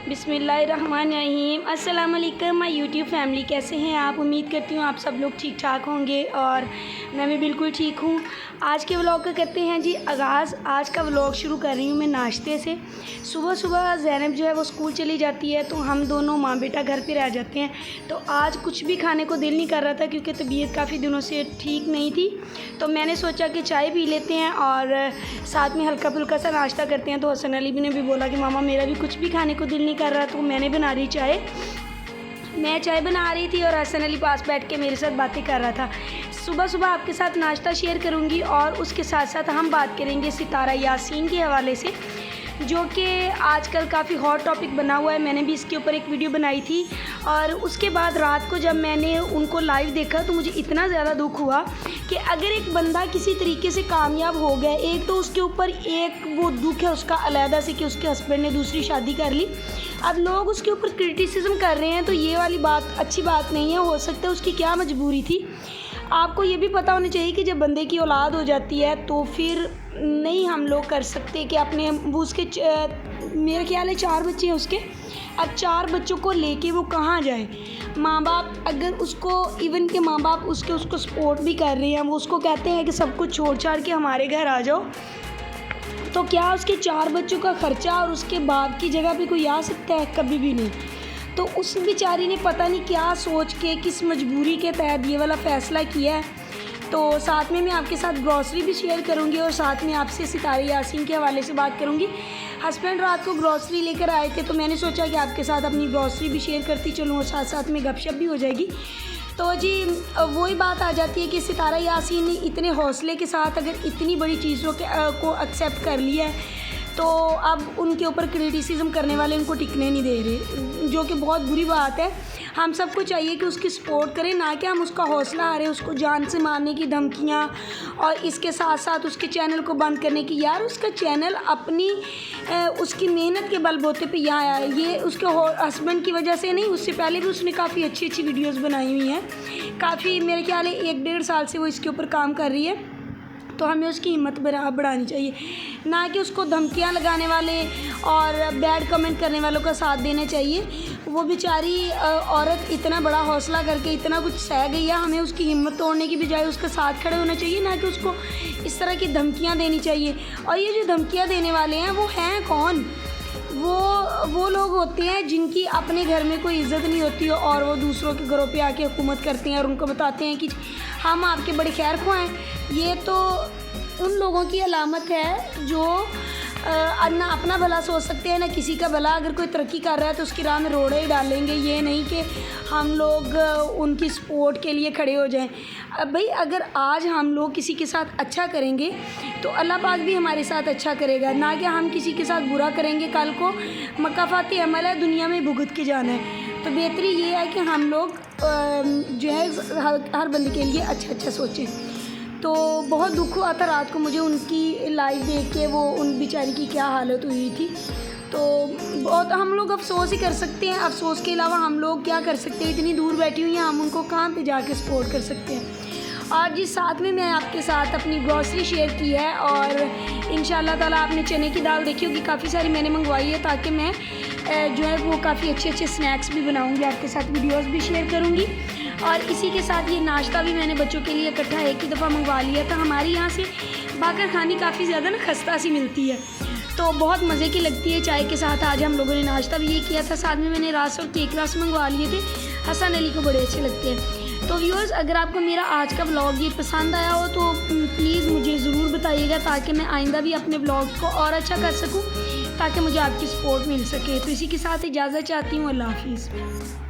बिस्मिल्लाहिर्रहमानिर्रहीम। अस्सलाम वालेकुम माय यूट्यूब फैमिली, कैसे हैं आप? उम्मीद करती हूँ आप सब लोग ठीक ठाक होंगे और मैं भी बिल्कुल ठीक हूँ। आज के व्लॉग का करते हैं जी आगाज़। आज का व्लॉग शुरू कर रही हूँ मैं नाश्ते से। सुबह सुबह ज़ैनब जो है वो स्कूल चली जाती है तो हम दोनों माँ बेटा घर पे रह जाते हैं। तो आज कुछ भी खाने को दिल नहीं कर रहा था क्योंकि तबीयत काफ़ी दिनों से ठीक नहीं थी, तो मैंने सोचा कि चाय पी लेते हैं और साथ में हल्का फुल्का सा नाश्ता करते हैं। तो हसन अली ने भी बोला कि मामा मेरा भी कुछ भी खाने को दिल नहीं कर रहा, तो मैंने बना रही चाय। मैं चाय बना रही थी और हसन अली पास बैठ के मेरे साथ बातें कर रहा था। सुबह सुबह आपके साथ नाश्ता शेयर करूंगी और उसके साथ साथ हम बात करेंगे सितारा यासीन के हवाले से, जो कि आजकल काफ़ी हॉट टॉपिक बना हुआ है। मैंने भी इसके ऊपर एक वीडियो बनाई थी और उसके बाद रात को जब मैंने उनको लाइव देखा तो मुझे इतना ज़्यादा दुख हुआ कि अगर एक बंदा किसी तरीके से कामयाब हो गया, एक तो उसके ऊपर एक वो दुख है उसका अलहदा से कि उसके हस्बैंड ने दूसरी शादी कर ली, अब लोग उसके ऊपर क्रिटिसिज्म कर रहे हैं, तो ये वाली बात अच्छी बात नहीं है। हो सकता है उसकी क्या मजबूरी थी। आपको ये भी पता होना चाहिए कि जब बंदे की औलाद हो जाती है तो फिर नहीं हम लोग कर सकते कि अपने वो उसके मेरे ख्याल है 4 बच्चे हैं उसके। अब 4 बच्चों को लेके वो कहाँ जाए? माँ बाप अगर उसको इवन के माँ बाप उसको सपोर्ट भी कर रहे हैं, वो उसको कहते हैं कि सब कुछ छोड़ छाड़ के हमारे घर आ जाओ, तो क्या उसके 4 बच्चों का ख़र्चा और उसके बाप की जगह पे कोई आ सकता है? कभी भी नहीं। तो उस बेचारी ने पता नहीं क्या सोच के किस मजबूरी के तहत ये वाला फ़ैसला किया है। तो साथ में मैं आपके साथ ग्रॉसरी भी शेयर करूंगी और साथ में आपसे सितारा यासीन के हवाले से बात करूंगी। हस्बैंड रात को ग्रॉसरी लेकर आए थे तो मैंने सोचा कि आपके साथ अपनी ग्रॉसरी भी शेयर करती चलूँ और साथ साथ में गपशप भी हो जाएगी। तो जी वही बात आ जाती है कि सितारा यासीन ने इतने हौसले के साथ अगर इतनी बड़ी चीज़ों को एक्सेप्ट कर लिया है तो अब उनके ऊपर क्रिटिसिज्म करने वाले उनको टिकने नहीं दे रहे, जो कि बहुत बुरी बात है। हम सबको चाहिए कि उसकी सपोर्ट करें, ना कि हम उसका हौसला हारें, उसको जान से मारने की धमकियां और इसके साथ साथ उसके चैनल को बंद करने की। यार उसका चैनल अपनी उसकी मेहनत के बलबूते पे यहाँ आया है, ये उसके हस्बैंड की वजह से नहीं, उससे पहले भी उसने काफ़ी अच्छी अच्छी वीडियोस बनाई हुई हैं। काफ़ी मेरे ख्याल है 1-1.5 साल से वो इसके ऊपर काम कर रही है। तो हमें उसकी हिम्मत बढ़ानी चाहिए, ना कि उसको धमकियां लगाने वाले और बैड कमेंट करने वालों का साथ देना चाहिए। वो बेचारी औरत इतना बड़ा हौसला करके इतना कुछ सह गई है, हमें उसकी हिम्मत तोड़ने की बजाय उसके साथ खड़े होना चाहिए, ना कि उसको इस तरह की धमकियां देनी चाहिए। और ये जो धमकियां देने वाले हैं वो हैं कौन? वो लोग होते हैं जिनकी अपने घर में कोई इज़्ज़त नहीं होती हो और वो दूसरों के घरों पे आके हुकूमत करते हैं और उनको बताते हैं कि हम आपके बड़े खैर ख्वाह हैं। ये तो उन लोगों की अलामत है जो ना अपना भला सोच सकते हैं ना किसी का भला। अगर कोई तरक्की कर रहा है तो उसकी राह में रोड़े ही डालेंगे, ये नहीं कि हम लोग उनकी सपोर्ट के लिए खड़े हो जाएं। अब भाई अगर आज हम लोग किसी के साथ अच्छा करेंगे तो अल्लाह पाक भी हमारे साथ अच्छा करेगा, ना कि हम किसी के साथ बुरा करेंगे कल को मकाफाती अमल है, दुनिया में भुगत के जाना है। तो बेहतरी ये है कि हम लोग जो है हर बंदे के लिए अच्छा अच्छा सोचें। तो बहुत दुख हुआ था रात को मुझे उनकी लाइव देख के, वो उन बेचारी की क्या हालत हुई थी। तो बहुत हम लोग अफसोस ही कर सकते हैं, अफसोस के अलावा हम लोग क्या कर सकते हैं? इतनी दूर बैठी हुई हैं, हम उनको कहाँ पे जाके सपोर्ट कर सकते हैं। और जिस साथ में मैं आपके साथ अपनी ग्रॉसरी शेयर की है और इंशाल्लाह ताला आपने चने की दाल देखी होगी, काफ़ी सारी मैंने मंगवाई है ताकि मैं जो है वो काफ़ी अच्छे अच्छे स्नैक्स भी बनाऊँगी, आपके साथ वीडियोज़ भी शेयर करूँगी। और इसी के साथ ये नाश्ता भी मैंने बच्चों के लिए इकट्ठा एक ही दफ़ा मंगवा लिया था। हमारे यहाँ से बाकर खानी काफ़ी ज़्यादा ना खस्ता सी मिलती है, तो बहुत मज़े की लगती है चाय के साथ। आज हम लोगों ने नाश्ता भी ये किया था, साथ में मैंने रास और केक रास मंगवा लिए थे, हसन अली को बड़े अच्छे लगते हैं। तो व्यूअर्स अगर आपको मेरा आज का व्लॉग ये पसंद आया हो तो प्लीज़ मुझे ज़रूर बताइएगा ताकि मैं आइंदा भी अपने व्लॉग्स को और अच्छा कर सकूँ, ताकि मुझे आपकी सपोर्ट मिल सके। तो इसी के साथ इजाज़त चाहती हूँ। अल्लाह हाफिज़।